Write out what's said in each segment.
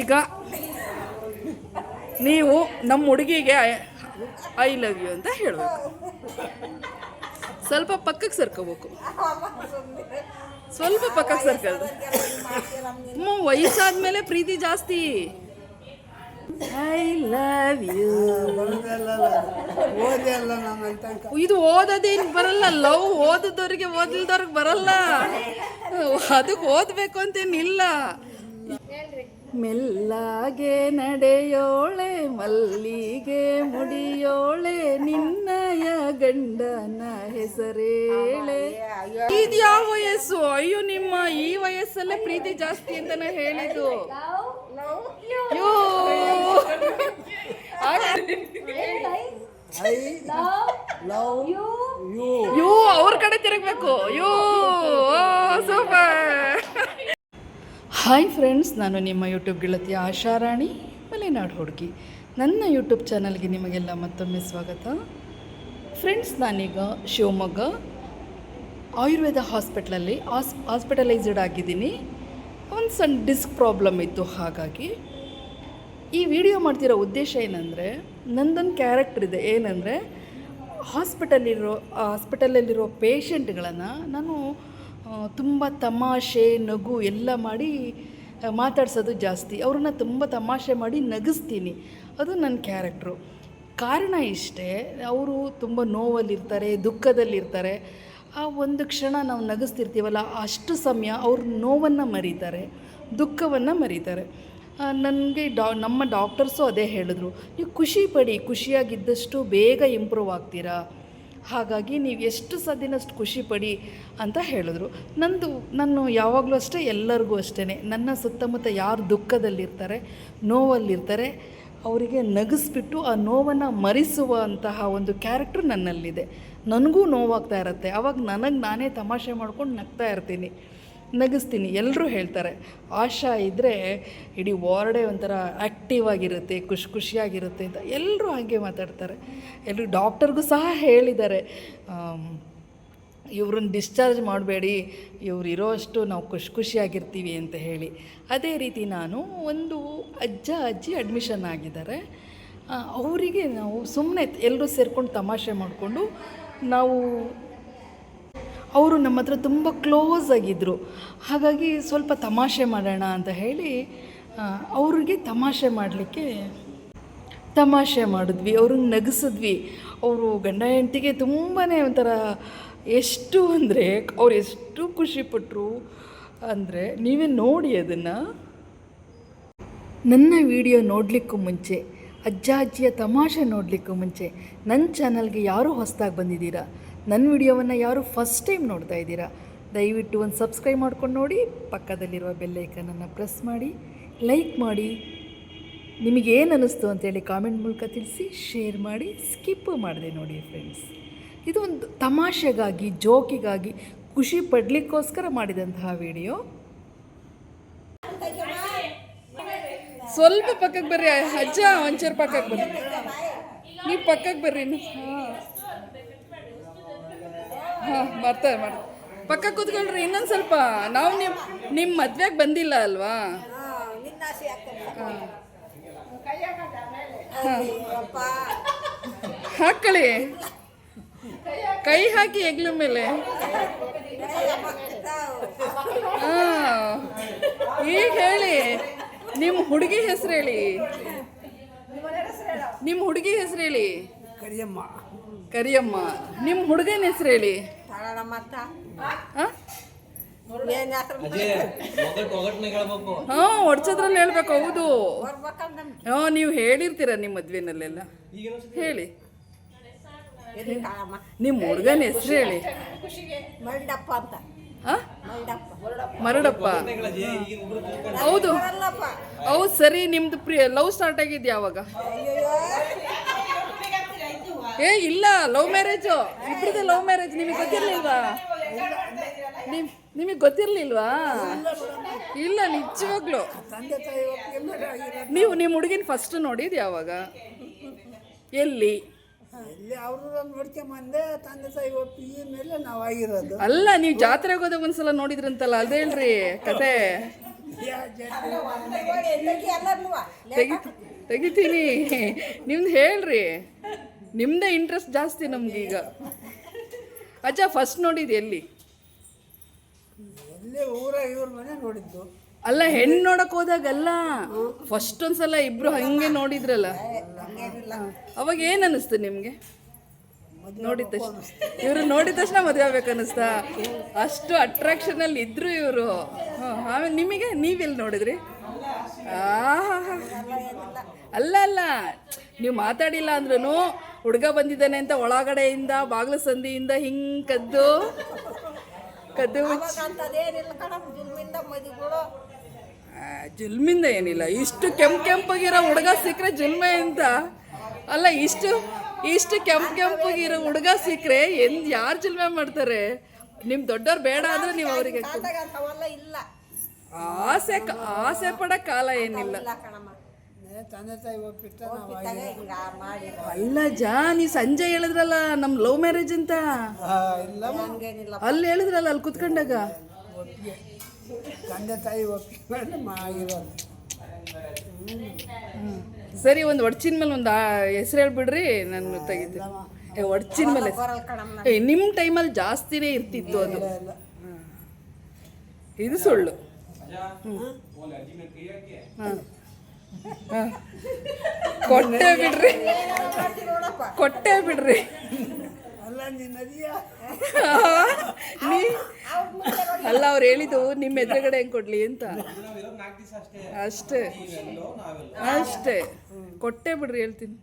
ಈಗ ನೀವು ನಮ್ಮ ಹುಡುಗಿಗೆ ಐ ಲವ್ ಯು ಅಂತ ಹೇಳಬೇಕು. ಸ್ವಲ್ಪ ಪಕ್ಕಕ್ಕೆ ಸರ್ಕೋಬೇಕು, ಸ್ವಲ್ಪ ಪಕ್ಕಕ್ಕೆ ಸರ್ಕೋದು. ವಯಸ್ಸಾದ್ಮೇಲೆ ಪ್ರೀತಿ ಜಾಸ್ತಿ. I love you. ಇದು ಓದೋದೇನು ಬರಲ್ಲ. ಲವ್ ಓದಿದವ್ರಿಗೆ ಓದಿಲ್ದವ್ರಿಗೆ ಬರಲ್ಲ. ಅದಕ್ಕೆ ಓದಬೇಕು ಅಂತೇನಿಲ್ಲ. ಮೆಲ್ಲಾಗೆ ನಡೆಯೋಳೆ ಮಲ್ಲಿಗೆ ಮುಡಿಯೋಳೆ ನಿನ್ನಯ ಗಂಡನ ಹೆಸರೇಳೆ. ಇದು ಯಾವ ವಯಸ್ಸು? ಅಯ್ಯೋ, ನಿಮ್ಮ ಈ ವಯಸ್ಸಲ್ಲೇ ಪ್ರೀತಿ ಜಾಸ್ತಿ ಅಂತ ನಾ ಹೇಳಿದ್ದು. ಯೋ ಅವ್ರ ಕಡೆ ತಿರುಗಬೇಕು. ಯೋ ಸೂಪರ್. ಹಾಯ್ ಫ್ರೆಂಡ್ಸ್, ನಾನು ನಿಮ್ಮ ಯೂಟ್ಯೂಬ್ ಗೆಳತಿ ಆಶಾರಾಣಿ ಮಲೆನಾಡು ಹುಡುಗಿ. ನನ್ನ ಯೂಟ್ಯೂಬ್ ಚಾನಲ್ಗೆ ನಿಮಗೆಲ್ಲ ಮತ್ತೊಮ್ಮೆ ಸ್ವಾಗತ. ಫ್ರೆಂಡ್ಸ್, ನಾನೀಗ ಶಿವಮೊಗ್ಗ ಆಯುರ್ವೇದ ಹಾಸ್ಪಿಟ್ಲಲ್ಲಿ ಹಾಸ್ಪಿಟಲೈಸ್ಡ್ ಆಗಿದ್ದೀನಿ. ಒಂದು ಸಣ್ಣ ಡಿಸ್ಕ್ ಪ್ರಾಬ್ಲಮ್ ಇತ್ತು. ಹಾಗಾಗಿ ಈ ವಿಡಿಯೋ ಮಾಡ್ತಿರೋ ಉದ್ದೇಶ ಏನಂದರೆ, ನಂದೊಂದು ಕ್ಯಾರೆಕ್ಟರ್ ಇದೆ. ಏನಂದರೆ, ಹಾಸ್ಪಿಟಲಲ್ಲಿರೋ ಪೇಷಂಟ್ಗಳನ್ನು ನಾನು ತುಂಬ ತಮಾಷೆ ನಗು ಎಲ್ಲ ಮಾಡಿ ಮಾತಾಡ್ಸೋದು ಜಾಸ್ತಿ. ಅವ್ರನ್ನ ತುಂಬ ತಮಾಷೆ ಮಾಡಿ ನಗಿಸ್ತೀನಿ. ಅದು ನನ್ನ ಕ್ಯಾರೆಕ್ಟ್ರು. ಕಾರಣ ಇಷ್ಟೇ, ಅವರು ತುಂಬ ನೋವಲ್ಲಿರ್ತಾರೆ, ದುಃಖದಲ್ಲಿರ್ತಾರೆ. ಆ ಒಂದು ಕ್ಷಣ ನಾವು ನಗಿಸ್ತಿರ್ತೀವಲ್ಲ, ಅಷ್ಟು ಸಮಯ ಅವ್ರ ನೋವನ್ನು ಮರೀತಾರೆ, ದುಃಖವನ್ನು ಮರೀತಾರೆ. ನನಗೆ ನಮ್ಮ ಡಾಕ್ಟರ್ಸು ಅದೇ ಹೇಳಿದ್ರು, ನೀವು ಖುಷಿ ಪಡಿ, ಖುಷಿಯಾಗಿದ್ದಷ್ಟು ಬೇಗ ಇಂಪ್ರೂವ್ ಆಗ್ತೀರಾ. ಹಾಗಾಗಿ ನೀವು ಎಷ್ಟು ಸಾಧ್ಯನಷ್ಟು ಖುಷಿ ಪಡಿ ಅಂತ ಹೇಳಿದ್ರು. ನಾನು ಯಾವಾಗಲೂ ಅಷ್ಟೇ, ಎಲ್ಲರಿಗೂ ಅಷ್ಟೇ, ನನ್ನ ಸುತ್ತಮುತ್ತ ಯಾರು ದುಃಖದಲ್ಲಿರ್ತಾರೆ, ನೋವಲ್ಲಿರ್ತಾರೆ, ಅವರಿಗೆ ನಗಿಸ್ಬಿಟ್ಟು ಆ ನೋವನ್ನು ಮರೆಸುವಂತಹ ಒಂದು ಕ್ಯಾರೆಕ್ಟ್ರ್ ನನ್ನಲ್ಲಿದೆ. ನನಗೂ ನೋವಾಗ್ತಾ ಇರುತ್ತೆ. ಆವಾಗ ನಾನೇ ತಮಾಷೆ ಮಾಡ್ಕೊಂಡು ನಗ್ತಾ ಇರ್ತೀನಿ, ನಗಿಸ್ತೀನಿ. ಎಲ್ಲರೂ ಹೇಳ್ತಾರೆ, ಆಶಾ ಇದ್ದರೆ ಇಡೀ ವಾರ್ಡೇ ಒಂಥರ ಆ್ಯಕ್ಟಿವ್ ಆಗಿರುತ್ತೆ, ಖುಷಿಯಾಗಿರುತ್ತೆ ಅಂತ ಎಲ್ಲರೂ ಹಾಗೆ ಮಾತಾಡ್ತಾರೆ. ಎಲ್ಲರೂ ಡಾಕ್ಟರ್ಗೂ ಸಹ ಹೇಳಿದ್ದಾರೆ, ಇವ್ರನ್ನ ಡಿಸ್ಚಾರ್ಜ್ ಮಾಡಬೇಡಿ, ಇವ್ರು ಇರೋಷ್ಟು ನಾವು ಖುಷಿಯಾಗಿರ್ತೀವಿ ಅಂತ ಹೇಳಿ. ಅದೇ ರೀತಿ ನಾನು ಒಂದು ಅಜ್ಜಿ ಅಡ್ಮಿಷನ್ ಆಗಿದ್ದಾರೆ. ಅವರಿಗೆ ನಾವು ಸುಮ್ಮನೆ ಎಲ್ಲರೂ ಸೇರ್ಕೊಂಡು ತಮಾಷೆ ಮಾಡಿಕೊಂಡು, ಅವರು ನಮ್ಮ ಹತ್ರ ತುಂಬ ಕ್ಲೋಸ್ ಆಗಿದ್ದರು. ಹಾಗಾಗಿ ಸ್ವಲ್ಪ ತಮಾಷೆ ಮಾಡೋಣ ಅಂತ ಹೇಳಿ ಅವ್ರಿಗೆ ತಮಾಷೆ ಮಾಡಿದ್ವಿ, ಅವ್ರನ್ನ ನಗಿಸಿದ್ವಿ. ಅವರು ಗಂಡ ಹೆಂಡತಿಗೆ ತುಂಬಾ ಒಂಥರ ಎಷ್ಟು ಅಂದರೆ ಅವ್ರು ಎಷ್ಟು ಖುಷಿಪಟ್ಟರು ಅಂದರೆ, ನೀವೇ ನೋಡಿ ಅದನ್ನು. ನನ್ನ ವಿಡಿಯೋ ನೋಡಲಿಕ್ಕೂ ಮುಂಚೆ, ಅಜ್ಜಿಯ ತಮಾಷೆ ನೋಡಲಿಕ್ಕೂ ಮುಂಚೆ ನನ್ನ ಚಾನಲ್ಗೆ ಯಾರೂ ಹೊಸದಾಗಿ ಬಂದಿದ್ದೀರಾ, ನನ್ನ ವಿಡಿಯೋವನ್ನು ಯಾರು ಫಸ್ಟ್ ಟೈಮ್ ನೋಡ್ತಾ ಇದ್ದೀರಾ, ದಯವಿಟ್ಟು ಒಂದು ಸಬ್ಸ್ಕ್ರೈಬ್ ಮಾಡ್ಕೊಂಡು ನೋಡಿ. ಪಕ್ಕದಲ್ಲಿರುವ ಬೆಲ್ಲೈಕನನ್ನು ಪ್ರೆಸ್ ಮಾಡಿ, ಲೈಕ್ ಮಾಡಿ, ನಿಮಗೇನು ಅನ್ನಿಸ್ತು ಅಂತೇಳಿ ಕಾಮೆಂಟ್ ಮೂಲಕ ತಿಳಿಸಿ, ಶೇರ್ ಮಾಡಿ, ಸ್ಕಿಪ್ ಮಾಡಿದೆ ನೋಡಿ ಫ್ರೆಂಡ್ಸ್. ಇದು ಒಂದು ತಮಾಷೆಗಾಗಿ, ಜೋಕಿಗಾಗಿ, ಖುಷಿ ಪಡಲಿಕ್ಕೋಸ್ಕರ ಮಾಡಿದಂತಹ ವಿಡಿಯೋ. ಸ್ವಲ್ಪ ಪಕ್ಕಕ್ಕೆ ಬರ್ರಿ ಅಜ್ಜ, ಒಂಚೂರು ಪಕ್ಕಕ್ಕೆ ಬರ್ರಿ, ನೀವು ಪಕ್ಕಕ್ಕೆ ಬರ್ರಿ. ಹಾಂ ಮಾಡ್ತಾರೆ ಪಕ್ಕಕ್ಕೆ ಕೂತ್ಕೊಳ್ರಿ. ಇನ್ನೊಂದು ಸ್ವಲ್ಪ, ನಾವು ನಿಮ್ಮ ಮದ್ವೆಗೆ ಬಂದಿಲ್ಲ ಅಲ್ವಾ? ಹಾಕೊಳ್ಳಿ, ಕೈ ಹಾಕಿ ಹೆಗ್ಲ ಮೇಲೆ. ಹಾಂ, ಈಗ ಹೇಳಿ, ನಿಮ್ಮ ಹುಡುಗಿ ಹೆಸರು ಹೇಳಿ. ನಿಮ್ಮ ಹುಡುಗಿ ಹೆಸರು ಹೇಳಿ. ಕರಿಯಮ್ಮ. ನಿಮ್ಮ ಹುಡುಗನ ಹೆಸರು ಹೇಳಿ. ಹಾಂ, ಒಡ್ಸೋದ್ರಲ್ಲಿ ಹೇಳ್ಬೇಕು. ಹೌದು, ಹಾಂ, ನೀವು ಹೇಳಿರ್ತೀರ ನಿಮ್ಮ ಮದ್ವೆನಲ್ಲೆಲ್ಲ. ಹೇಳಿ, ನಿಮ್ಮ ಹುಡುಗನ ಹೆಸರು ಹೇಳಿ. ಮರಡಪ್ಪ. ಹೌದು ಹೌದು, ಸರಿ. ನಿಮ್ದು ಲವ್ ಸ್ಟಾರ್ಟ್ ಆಗಿದ್ದು ಯಾವಾಗ? ಇಲ್ಲ, ಲವ್ ಮ್ಯಾರೇಜು, ಇಬ್ಬರದೇ ಲವ್ ಮ್ಯಾರೇಜ್. ನಿಮಗೆ ಗೊತ್ತಿರಲಿಲ್ವಾ? ನಿಮಗೆ ಗೊತ್ತಿರಲಿಲ್ವಾ? ಇಲ್ಲ, ನಿಜವಾಗ್ಲು. ನೀವು ನಿಮ್ಮ ಹುಡುಗಿನ ಫಸ್ಟ್ ನೋಡಿದ್ದು ಯಾವಾಗ, ಎಲ್ಲಿ? ಅಲ್ಲ, ನೀವು ಜಾತ್ರೆಗೆ ಹೋದಾಗ ಒಂದ್ಸಲ ನೋಡಿದ್ರಂತಲ್ಲ, ಅದೇ ಹೇಳ್ರಿ ಕತೆ. ತೆಗಿತೀನಿ. ನಿಮ್ದು ಹೇಳ್ರಿ, ನಿಮ್ಮದೇ ಇಂಟ್ರೆಸ್ಟ್ ಜಾಸ್ತಿ ನಮ್ಗೀಗ. ಅಜ್ಜ ಫಸ್ಟ್ ನೋಡಿದ್ದು ಎಲ್ಲಿ? ಊರಾಗ ಇವ್ರ ಮನೆ ನೋಡಿದ್ದು. ಅಲ್ಲ, ಹೆಣ್ಣು ನೋಡಕ್ ಹೋದಾಗಲ್ಲ, ಫಸ್ಟ್ ಒಂದ್ಸಲ ಇಬ್ರು ಹಂಗೆ ನೋಡಿದ್ರಲ್ಲ, ಅವಾಗ ಏನ್ ಅನಿಸ್ತು ನಿಮ್ಗೆ? ನೋಡಿದ ತಕ್ಷಣ ಇವ್ರು ನೋಡಿದ ತಕ್ಷಣ ಮದುವೆ ಆಗ್ಬೇಕನ್ನಿಸ್ತಾ? ಅಷ್ಟು ಅಟ್ರಾಕ್ಷನ್ ಅಲ್ಲಿ ಇದ್ರು ಇವರು. ಆಮೇಲೆ ನಿಮಗೆ ನೀವೆಲ್ಲಿ ನೋಡಿದ್ರಿ? ಅಲ್ಲ ಅಲ್ಲ, ನೀವು ಮಾತಾಡಿಲ್ಲ ಅಂದ್ರೂ ಹುಡುಗ ಬಂದಿದ್ದಾನೆ ಅಂತ ಒಳಗಡೆಯಿಂದ ಬಾಗಿಲು ಸಂದಿಯಿಂದ ಹಿಂಗ್ ಕದ್ದು ಜುಲ್ಮಿಂದ ಏನಿಲ್ಲ. ಇಷ್ಟು ಕೆಂಪಗಿರೋ ಹುಡುಗ ಸಿಕ್ಕರೆ ಜುಲ್ಮೆ ಅಂತ ಅಲ್ಲ. ಇಷ್ಟು ಕೆಂಪಗಿರೋ ಹುಡುಗ ಸಿಕ್ಕರೆ ಯಾರು ಜುಲ್ಮೆ ಮಾಡ್ತಾರೆ? ನಿಮ್ ದೊಡ್ಡವ್ರು ಬೇಡ ಅಂದ್ರೆ ನೀವು ಅವರಿಗೆ ಆಸೆ ಪಡ ಕಾಲ ಏನಿಲ್ಲ. ಅಲ್ಲ ಜಾ, ನೀ ಸಂಜೆ ಹೇಳಿದ್ರಲ್ಲ ನಮ್ ಲವ್ ಮ್ಯಾರೇಜ್ ಅಂತ, ಅಲ್ಲಿ ಹೇಳಿದ್ರಲ್ಲ, ಅಲ್ಲಿ ಕುತ್ಕೊಂಡಾಗ ತಂದೆ ತಾಯಿ ಒಪ್ಪಿಕೊಂಡು ಸರಿ, ಒಂದು ಒಡ್ಚಿನ ಮೇಲೆ ಒಂದು ಹೆಸರು ಹೇಳ್ಬಿಡ್ರಿ, ನಾನು ತೆಗಿತೀನಿ. ಒಡ್ಚಿನ ಮೇಲೆ ನಿಮ್ಮ ಟೈಮಲ್ಲಿ ಜಾಸ್ತಿನೇ ಇರ್ತಿತ್ತು ಅದು. ಇದು ಸುಳ್ಳು. ಕೊಟ್ಟೆ ಬಿಡ್ರಿ. ಅಲ್ಲ, ಅವ್ರು ಹೇಳಿದ್ದು ನಿಮ್ಮ ಎದುರುಗಡೆ ಹೆಂಗ್ ಕೊಡ್ಲಿ ಅಂತ ಅಷ್ಟೇ. ಕೊಟ್ಟೆ ಬಿಡ್ರಿ, ಹೇಳ್ತೀನಿ.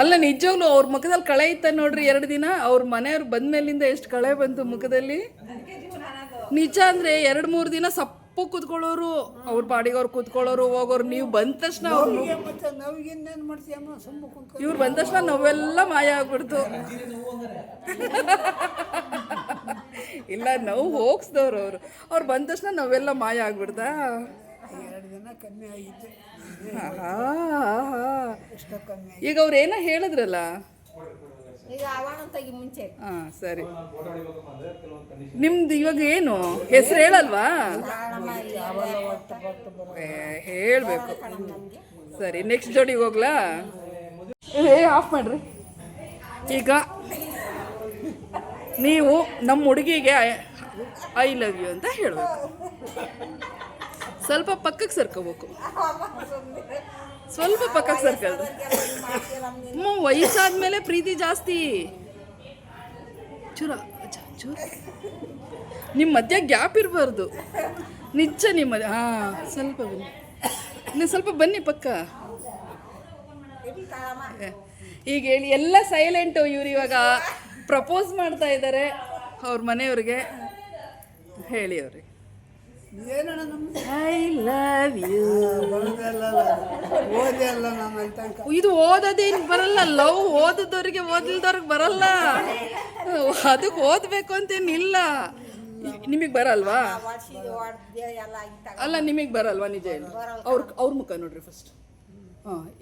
ಅಲ್ಲ, ನಿಜವಾಗ್ಲು ಅವ್ರ ಮುಖದಲ್ಲಿ ಕಳೆ ಇತ್ತ ನೋಡ್ರಿ 2 ದಿನ. ಅವ್ರ ಮನೆಯವ್ರು ಬಂದ್ಮೇಲಿಂದ ಎಷ್ಟು ಕಳೆ ಬಂತು ಮುಖದಲ್ಲಿ. ನಿಜ ಅಂದ್ರೆ 2-3 ದಿನ ಸಪ್ಪು ಕೂತ್ಕೊಳ್ಳೋರು, ಅವ್ರ ಪಾಡಿಗೆ ಅವ್ರು ಕೂತ್ಕೊಳ್ಳೋರು, ಹೋಗೋರು. ನೀವು ಬಂದ ತಕ್ಷಣ ಇವ್ರು ಬಂದ ತಕ್ಷಣ ನಾವೆಲ್ಲ ಮಾಯ ಆಗ್ಬಿಡ್ತು. ಇಲ್ಲ, ನೋವು ಹೋಗ್ಸ್ದವ್ರು ಅವ್ರು ಬಂದ ತಕ್ಷಣ ನಾವೆಲ್ಲ ಮಾಯ ಆಗ್ಬಿಡ್ತಾ. 2 ದಿನ ಕಮ್ಮಿ ಆಗಿತ್ತು. ಈಗ ಅವ್ರೇನೋ ಹೇಳಿದ್ರಲ್ಲ, ಸರಿ. ನಿಮ್ದು ಇವಾಗ ಏನು ಹೆಸರು ಹೇಳಲ್ವಾ? ಹೇಳ್ಬೇಕು. ಸರಿ, ನೆಕ್ಸ್ಟ್ ಜೋಡಿಗೆ ಹೋಗ್ಲಾ? ಆಫ್ ಮಾಡ್ರಿ. ಈಗ ನೀವು ನಮ್ಮ ಹುಡುಗಿಗೆ ಐ ಲವ್ ಯು ಅಂತ ಹೇಳಬೇಕು. ಸ್ವಲ್ಪ ಪಕ್ಕಕ್ಕೆ ಸರ್ಕೋಬೇಕು, ಸ್ವಲ್ಪ ಪಕ್ಕಕ್ಕೆ ಸರ್ಕೋದು. ವಯಸ್ಸಾದ್ಮೇಲೆ ಪ್ರೀತಿ ಜಾಸ್ತಿ. ಚೂರ ನಿಮ್ಮ ಮಧ್ಯ ಗ್ಯಾಪ್ ಇರಬಾರ್ದು. ನಿಜ ನಿಮ್ಮ ಸ್ವಲ್ಪ ಬನ್ನಿ, ನೀವು ಸ್ವಲ್ಪ ಬನ್ನಿ ಪಕ್ಕ. ಈಗ ಹೇಳಿ, ಎಲ್ಲ ಸೈಲೆಂಟು. ಇವ್ರು ಇವಾಗ ಪ್ರಪೋಸ್ ಮಾಡ್ತಾ ಇದ್ದಾರೆ ಅವ್ರ ಮನೆಯವ್ರಿಗೆ. ಹೇಳಿ ಅವ್ರಿಗೆ ಐ ಲವ್ ಯು. ಇದು ಓದೋದೇನು ಬರಲ್ಲ. ಲವ್ ಓದಿದವ್ರಿಗೆ ಓದಿಲ್ದವ್ರಿಗೆ ಬರಲ್ಲ. ಅದಕ್ಕೆ ಓದಬೇಕು ಅಂತೇನಿಲ್ಲ. ನಿಮಗೆ ಬರಲ್ವಾ? ಅಲ್ಲ, ನಿಮಗೆ ಬರಲ್ವಾ? ನಿಜ ಹೇಳಿ. ಅವ್ರ ಮುಖ ನೋಡ್ರಿ ಫಸ್ಟ್.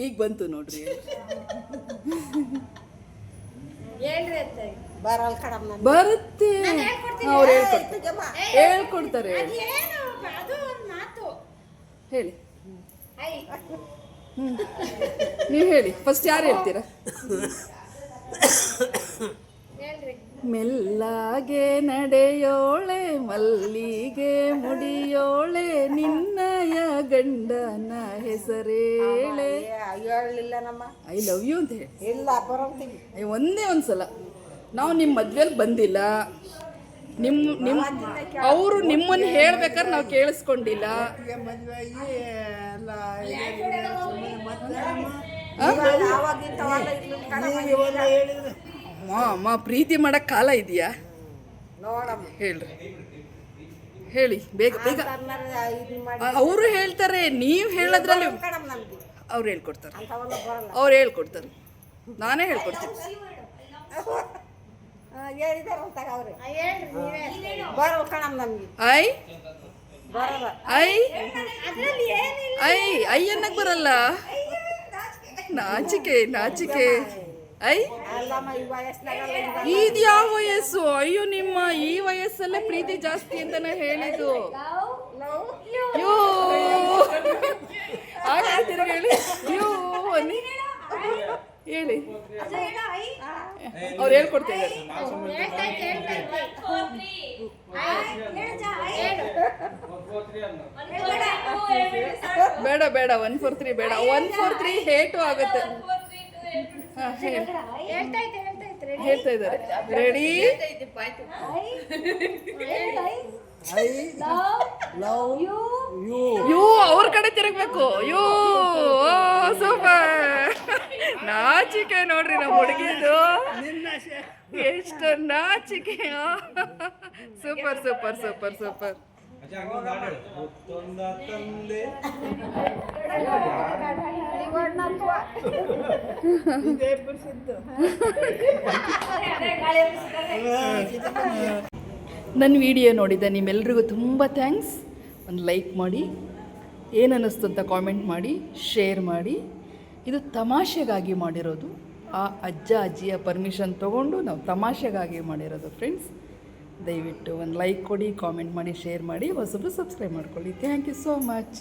ಈಗ ಬಂತು ನೋಡ್ರಿ. ಬರುತ್ತೆ, ಅವ್ರು ಹೇಳ್ಕೊಡ್ತಾರೆ. ಹೇಳಿ, ನೀವು ಹೇಳಿ ಫಸ್ಟ್. ಯಾರು ಹೇಳ್ತೀರಾ? ಮೆಲ್ಲಾಗೆ ನಡೆಯೋಳೆ ಮಲ್ಲಿಗೆ ಮುಡಿಯೋಳೆ ನಿನ್ನಯ ಗಂಡನ ಹೆಸರೇಳೆ. ಐ ಲವ್ ಯು ಅಂತ ಹೇಳಿ. ಒಂದೇ ಒಂದ್ಸಲ. ನಾವು ನಿಮ್ಮ ಮದ್ವೆಲಿ ಬಂದಿಲ್ಲ, ಅವರು ನಿಮ್ಮನ್ನು ಹೇಳ್ಬೇಕಾದ್ರೆ ನಾವು ಕೇಳಿಸ್ಕೊಂಡಿಲ್ಲ. ಅಮ್ಮ, ಪ್ರೀತಿ ಮಾಡಕ್ ಕಾಲ ಇದೆಯಾ? ಹೇಳ್ರಿ, ಹೇಳಿ ಬೇಗ ಬೇಗ. ಅವರು ಹೇಳ್ತಾರೆ, ನೀವು ಹೇಳೋದ್ರಲ್ಲಿ ಅವ್ರು ಹೇಳ್ಕೊಡ್ತಾರೆ. ಅವ್ರು ಹೇಳ್ಕೊಡ್ತಾರೆ, ನಾನೇ ಹೇಳ್ಕೊಡ್ತೀನಿ. ಐ ಐ ಐ ಐ ಅನ್ನಕ್ ಬರಲ್ಲ. ನಾಚಿಕೆ. ಐ ಇದು ಯಾವ ವಯಸ್ಸು? ಅಯ್ಯೋ, ನಿಮ್ಮ ಈ ವಯಸ್ಸಲ್ಲೇ ಪ್ರೀತಿ ಜಾಸ್ತಿ ಅಂತ ನಾ ಹೇಳಿದ್ದು. ಯೋ ತಿರ್ಗಿ ಹೇಳಿ. ಯೋ ಅನ್ನಿ ಹೇಳಿ. ಅವ್ರು ಹೇಳ್ಕೊಡ್ತಿದ್ದಾರೆ. ಬೇಡ ಬೇಡ 1 4 3 ಬೇಡ. 1 4 3 ಹೇಟು ಆಗುತ್ತೆ. ಹಾಂ ಹೇಳ್ತಾ ಇದ್ದಾರೆ. Ready? I love you. You ಅವ್ರ ಕಡೆ ತಿರುಗಬೇಕು. You super. ನಾಚಿಕೆ ನೋಡ್ರಿ ನಮ್ಮ ಹುಡುಗಿದು, ಎಷ್ಟು ನಾಚಿಕೆ. Super super super super. ಇದೇ ಪ್ರಸಿದ್ಧ. ನನ್ನ ವಿಡಿಯೋ ನೋಡಿದ ನಿಮ್ಮೆಲ್ರಿಗೂ ತುಂಬ ಥ್ಯಾಂಕ್ಸ್. ಒಂದು ಲೈಕ್ ಮಾಡಿ, ಏನು ಅನ್ನಿಸ್ತು ಅಂತ ಕಾಮೆಂಟ್ ಮಾಡಿ, ಶೇರ್ ಮಾಡಿ. ಇದು ತಮಾಷೆಗಾಗಿ ಮಾಡಿರೋದು. ಆ ಅಜ್ಜ ಅಜ್ಜಿಯ ಪರ್ಮಿಷನ್ ತೊಗೊಂಡು ನಾವು ತಮಾಷೆಗಾಗಿ ಮಾಡಿರೋದು ಫ್ರೆಂಡ್ಸ್. ದಯವಿಟ್ಟು ಒಂದು ಲೈಕ್ ಕೊಡಿ, ಕಾಮೆಂಟ್ ಮಾಡಿ, ಶೇರ್ ಮಾಡಿ, ಹೊಸಬ್ರು ಸಬ್ಸ್ಕ್ರೈಬ್ ಮಾಡ್ಕೊಳ್ಳಿ. Thank you so much.